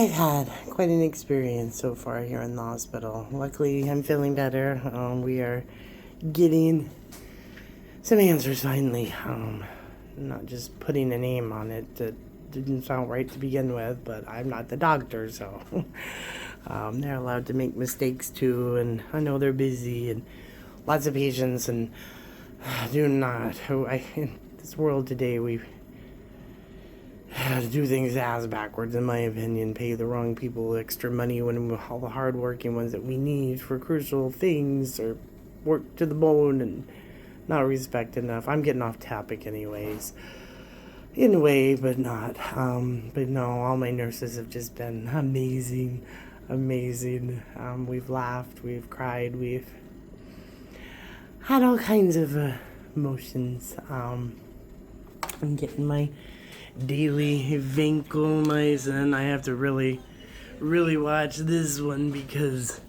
I've had quite an experience so far here in the hospital. Luckily, I'm feeling better. We are getting some answers finally. Not just putting a name on it that didn't sound right to begin with, but I'm not the doctor, so they're allowed to make mistakes too, and I know they're busy and lots of patients, and do not. In this world today, we to do things ass backwards, in my opinion. Pay the wrong people extra money when all the hard-working ones that we need for crucial things are worked to the bone and not respected enough. I'm getting off topic anyways. In a way, but not. But no, all my nurses have just been amazing. We've laughed, we've cried, we've had all kinds of emotions. I'm getting my daily vancomycin. I have to really watch this one because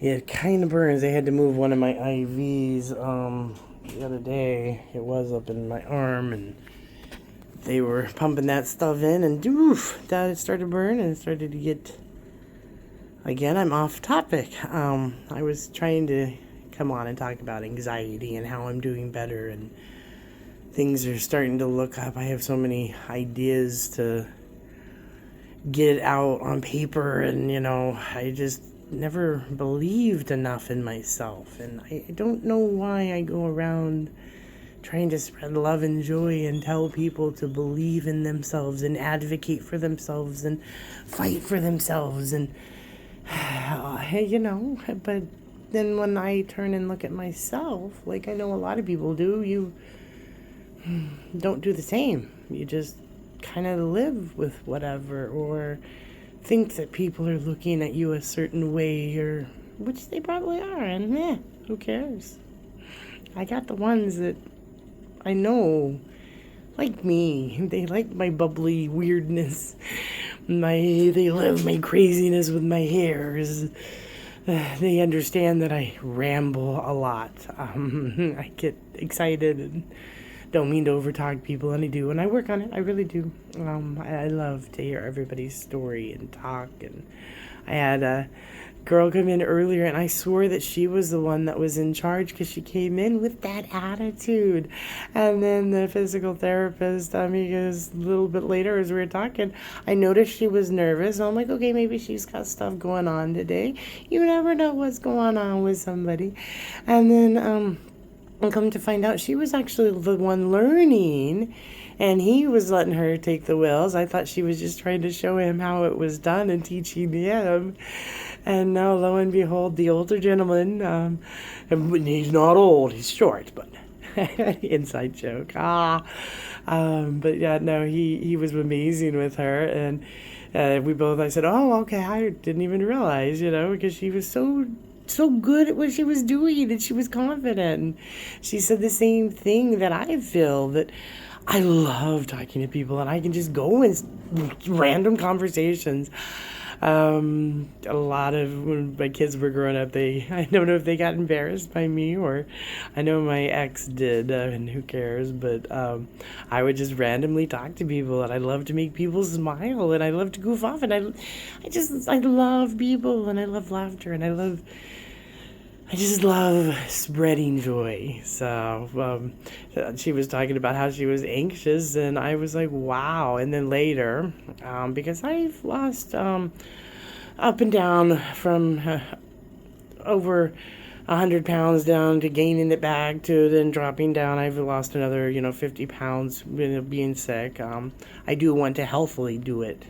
it kind of burns. They had to move one of my IVs the other day. It was up in my arm, and they were pumping that stuff in, and that it started to burn, and it started to get... Again, I'm off topic. I was trying to come on and talk about anxiety and how I'm doing better, and things are starting to look up. I have so many ideas to get out on paper, and I just never believed enough in myself, and I don't know why I go around trying to spread love and joy and tell people to believe in themselves and advocate for themselves and fight for themselves, and but then when I turn and look at myself, like I know a lot of people do, you don't do the same. You just kind of live with whatever, or think that people are looking at you a certain way, or which they probably are, and who cares? I got the ones that I know like me. They like my bubbly weirdness. They love my craziness with my hairs. They understand that I ramble a lot. I get excited and don't mean to overtalk people, and I do, and I work on it. I really do. I love to hear everybody's story and talk. And I had a girl come in earlier, and I swore that she was the one that was in charge because she came in with that attitude. And then the physical therapist, because a little bit later as we were talking, I noticed she was nervous. I'm like, okay, maybe she's got stuff going on today. You never know what's going on with somebody. And then, and come to find out, she was actually the one learning, and he was letting her take the wheels. I thought she was just trying to show him how it was done and teaching him. And now, lo and behold, the older gentleman, and he's not old, he's short, but inside joke. But yeah, no, he was amazing with her, and I said, oh, okay, I didn't even realize, because she was so good at what she was doing, and she was confident. And she said the same thing that I feel, that I love talking to people, and I can just go in random conversations. A lot of, when my kids were growing up, I don't know if they got embarrassed by me, or I know my ex did, and who cares, but I would just randomly talk to people, and I love to make people smile, and I love to goof off, and I love people, and I love laughter, and I just love spreading joy. So she was talking about how she was anxious, and I was like, wow. And then later, because I've lost up and down from over 100 pounds down to gaining it back to then dropping down. I've lost another 50 pounds being sick. I do want to healthily do it,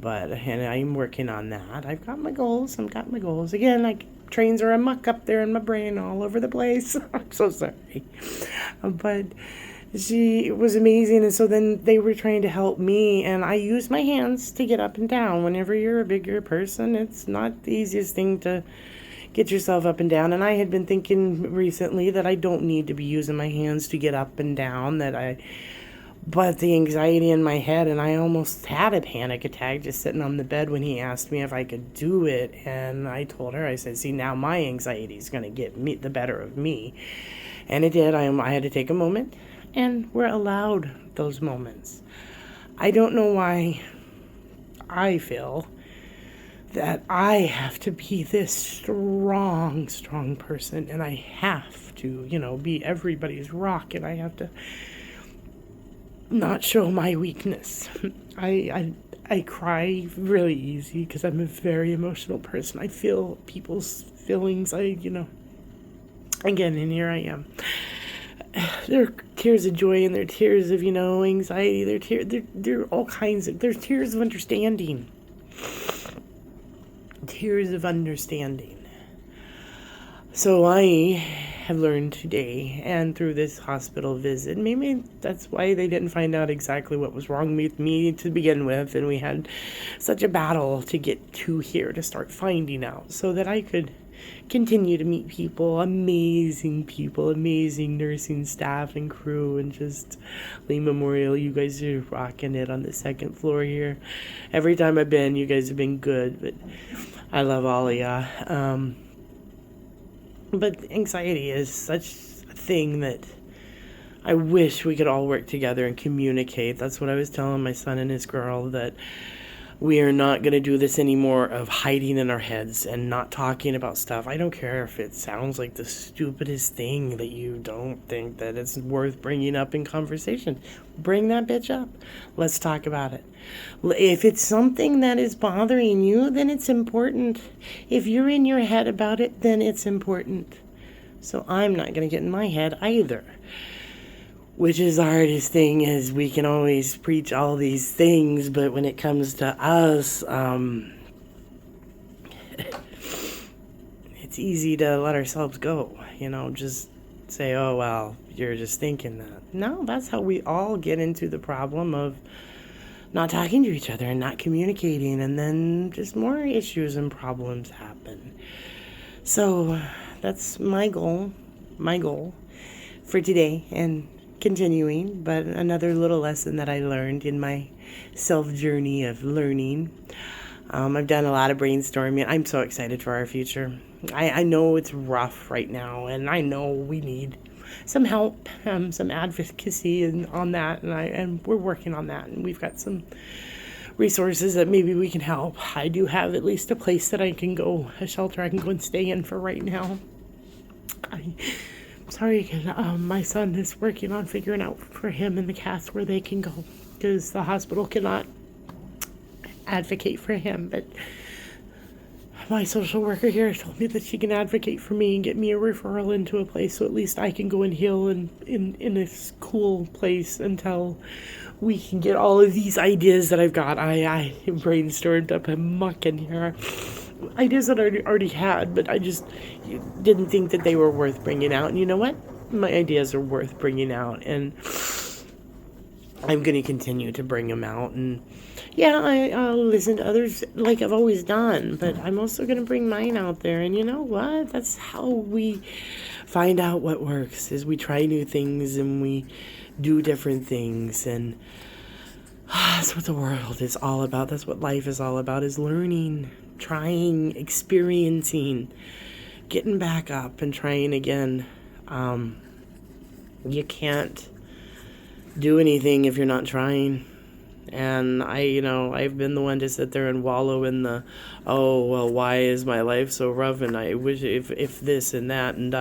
and I'm working on that. I've got my goals. Again, trains are amuck up there in my brain all over the place. I'm so sorry. But she was amazing, and so then they were trying to help me, and I use my hands to get up and down. Whenever you're a bigger person, it's not the easiest thing to get yourself up and down, and I had been thinking recently that I don't need to be using my hands to get up and down, but the anxiety in my head, and I almost had a panic attack just sitting on the bed when he asked me if I could do it. And I told her, I said, see, now my anxiety is going to get the better of me. And it did. I had to take a moment, and we're allowed those moments. I don't know why I feel that I have to be this strong person, and I have to, be everybody's rock, and I have to not show my weakness. I cry really easy because I'm a very emotional person. I feel people's feelings. Again, and here I am. There are tears of joy and there are tears of, anxiety. There are all kinds of, there's tears of understanding. Tears of understanding. So I have learned today and through this hospital visit, maybe that's why they didn't find out exactly what was wrong with me to begin with, and we had such a battle to get to here to start finding out so that I could continue to meet amazing nursing staff and crew, and just Lee Memorial, you guys are rocking it on the second floor here. Every time I've been, you guys have been good, but I love all of ya. But anxiety is such a thing that I wish we could all work together and communicate. That's what I was telling my son and his girl, that we are not going to do this anymore of hiding in our heads and not talking about stuff. I don't care if it sounds like the stupidest thing that you don't think that it's worth bringing up in conversation. Bring that bitch up. Let's talk about it. If it's something that is bothering you, then it's important. If you're in your head about it, then it's important. So I'm not going to get in my head either. Which is the hardest thing, is we can always preach all these things, but when it comes to us, it's easy to let ourselves go, just say, oh, well, you're just thinking that. No, that's how we all get into the problem of not talking to each other and not communicating, and then just more issues and problems happen. So that's my goal for today, and continuing, but another little lesson that I learned in my self-journey of learning. I've done a lot of brainstorming. I'm so excited for our future. I know it's rough right now, and I know we need some help, some advocacy on that, and we're working on that, and we've got some resources that maybe we can help. I do have at least a place that I can go, a shelter I can go and stay in for right now. Sorry, my son is working on figuring out for him and the cats where they can go, because the hospital cannot advocate for him, but my social worker here told me that she can advocate for me and get me a referral into a place so at least I can go and heal in a cool place until we can get all of these ideas that I've got. I brainstormed up a muck in here. Ideas that I already had, but I just didn't think that they were worth bringing out. And you know what? My ideas are worth bringing out, and I'm going to continue to bring them out. And yeah, I'll listen to others like I've always done, but I'm also going to bring mine out there. And you know what? That's how we find out what works, is we try new things and we do different things. And that's what the world is all about. That's what life is all about, is learning, trying, experiencing, getting back up and trying again. You can't do anything if you're not trying. And I've been the one to sit there and wallow in the, oh, well, why is my life so rough? And I wish if this and that. And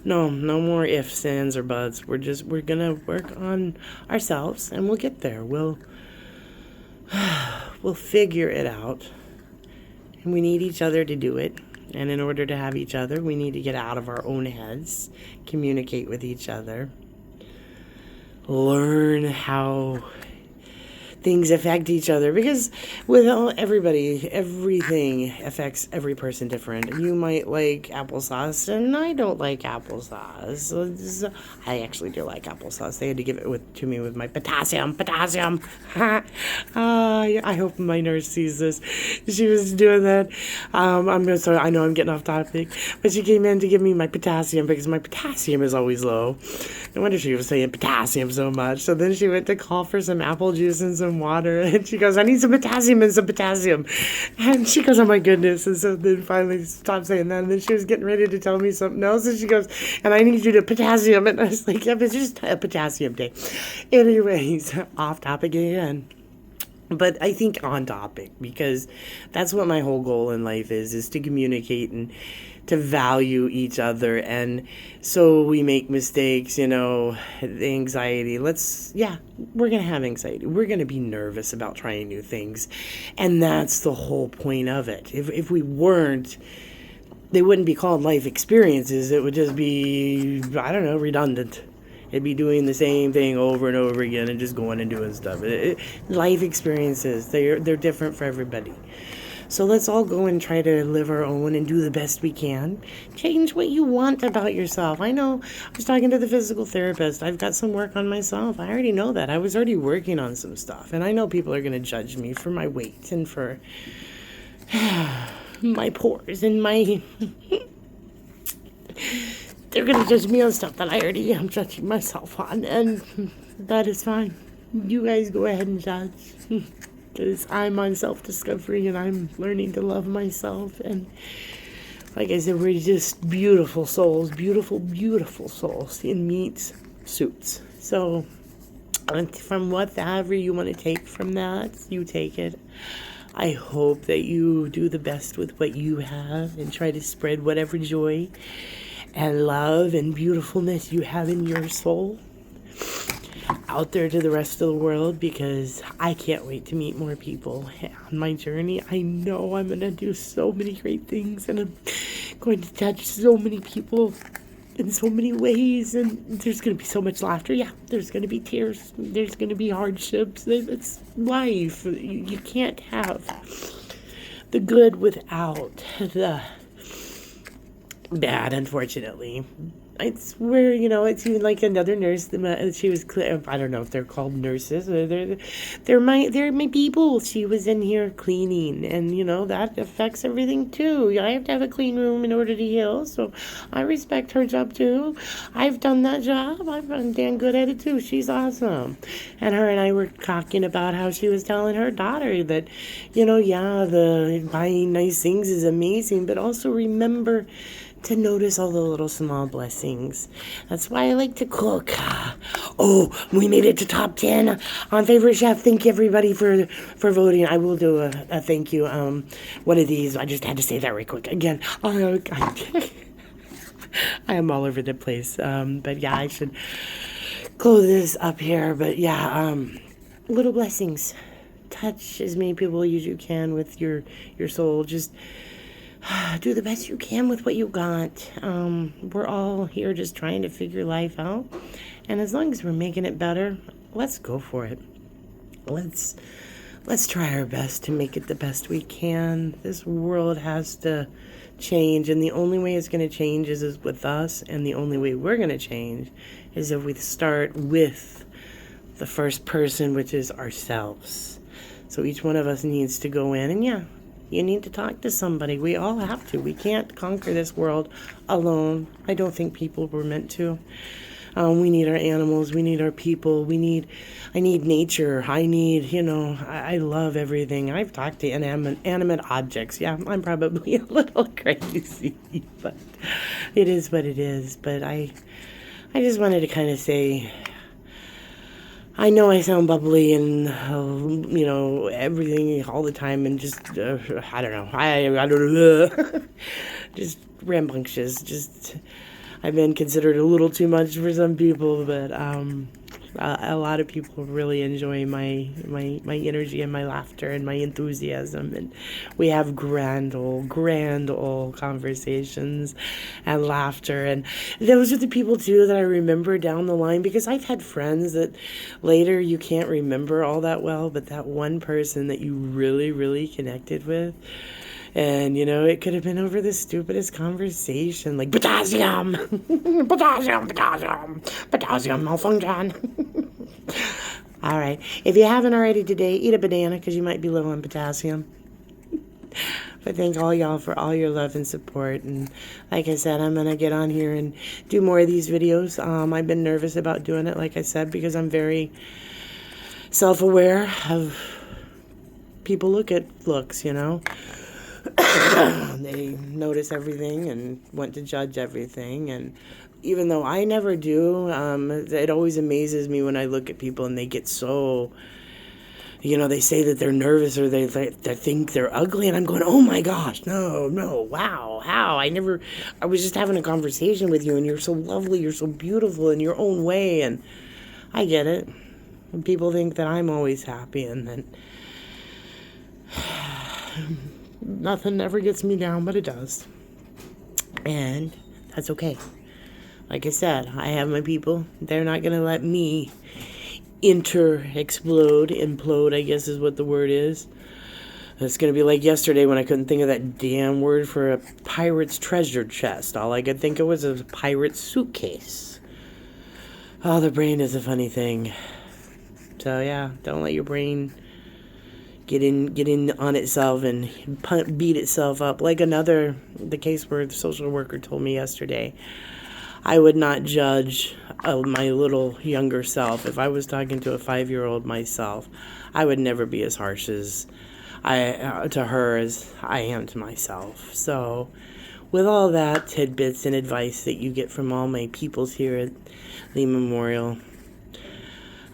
no more ifs, ands, or buts. We're going to work on ourselves, and we'll get there. We'll figure it out. And we need each other to do it. And in order to have each other, we need to get out of our own heads, communicate with each other, learn how things affect each other, because with everything affects every person different. You might like applesauce, and I don't like applesauce. I actually do like applesauce. They had to give it to me with my potassium. I hope my nurse sees this. She was doing that. Sorry, I know I'm getting off topic, but she came in to give me my potassium because my potassium is always low. No wonder she was saying potassium so much. So then she went to call for some apple juice and some water, and she goes, I need some potassium and some potassium. And she goes, oh my goodness. And so then finally stopped saying that, and then she was getting ready to tell me something else, and she goes, and I need you to potassium. And I was like, yeah, but it's just a potassium day. Anyways, off topic again. But I think on topic, because that's what my whole goal in life is to communicate and to value each other. And so we make mistakes, the anxiety. We're going to have anxiety. We're going to be nervous about trying new things. And that's the whole point of it. If we weren't, they wouldn't be called life experiences. It would just be, I don't know, redundant. It'd be doing the same thing over and over again and just going and doing stuff. Life experiences, they're different for everybody. So let's all go and try to live our own and do the best we can. Change what you want about yourself. I know, I was talking to the physical therapist. I've got some work on myself. I already know that. I was already working on some stuff. And I know people are going to judge me for my weight and for my pores and my... They're going to judge me on stuff that I already am judging myself on, and that is fine. You guys go ahead and judge, because I'm on self-discovery, and I'm learning to love myself, and like I said, we're just beautiful souls, beautiful, beautiful souls in meat suits. So, from whatever you want to take from that, you take it. I hope that you do the best with what you have and try to spread whatever joy and love and beautifulness you have in your soul out there to the rest of the world, because I can't wait to meet more people on my journey. I know I'm going to do so many great things, and I'm going to touch so many people in so many ways, and there's going to be so much laughter. Yeah, there's going to be tears. There's going to be hardships. It's life. You can't have the good without the bad, unfortunately. It's where, it's even like another nurse, she was, I don't know if they're called nurses, they're my people. She was in here cleaning, and, that affects everything too. I have to have a clean room in order to heal, so I respect her job too. I've done that job. I'm damn good at it too. She's awesome. And her and I were talking about how she was telling her daughter that, the buying nice things is amazing, but also remember to notice all the little small blessings. That's why I like to cook. Oh, we made it to top 10 on Favorite Chef. Thank you, everybody, for voting. I will do a thank you. One of these. I just had to say that right quick. Again, I am all over the place. But yeah, I should close this up here. But yeah, little blessings. Touch as many people as you can with your soul. Just do the best you can with what you got. We're all here just trying to figure life out. And as long as we're making it better, let's go for it. Let's try our best to make it the best we can. This world has to change, and the only way it's going to change is with us, and the only way we're going to change is if we start with the first person, which is ourselves. So each one of us needs to go in, and you need to talk to somebody. We all have to. We can't conquer this world alone. I don't think people were meant to. We need our animals. We need our people. I need nature. I love everything. I've talked to animate objects. Yeah, I'm probably a little crazy, but it is what it is. But I just wanted to kind of say, I know I sound bubbly and, everything all the time, and just, I don't know. I don't know. Just rambunctious. I've been considered a little too much for some people, but a lot of people really enjoy my energy and my laughter and my enthusiasm, and we have grand old conversations and laughter, and those are the people too that I remember down the line, because I've had friends that later you can't remember all that well, but that one person that you really, really connected with. And, it could have been over the stupidest conversation, like potassium, potassium malfunction. All right. If you haven't already today, eat a banana, because you might be low on potassium. But thank all y'all for all your love and support. And like I said, I'm going to get on here and do more of these videos. I've been nervous about doing it, like I said, because I'm very self-aware of people look at looks, They notice everything and want to judge everything, and even though I never do, it always amazes me when I look at people and they get so they say that they're nervous or they think they're ugly, and I'm going, oh my gosh, no, wow, how? I was just having a conversation with you, and you're so lovely, you're so beautiful in your own way, and I get it. And people think that I'm always happy, and then nothing ever gets me down, but it does. And that's okay. Like I said, I have my people. They're not going to let me implode, I guess is what the word is. It's going to be like yesterday when I couldn't think of that damn word for a pirate's treasure chest. All I could think of was a pirate's suitcase. Oh, the brain is a funny thing. So yeah, don't let your brain get in on itself and beat itself up. Like the case where the social worker told me yesterday, I would not judge my little younger self. If I was talking to a 5-year-old myself, I would never be as harsh as to her as I am to myself. So with all that tidbits and advice that you get from all my peoples here at the Memorial,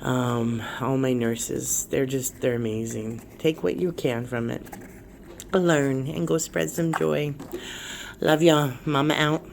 all my nurses, they're amazing. Take what you can from it. Learn and go spread some joy. Love y'all. Mama out.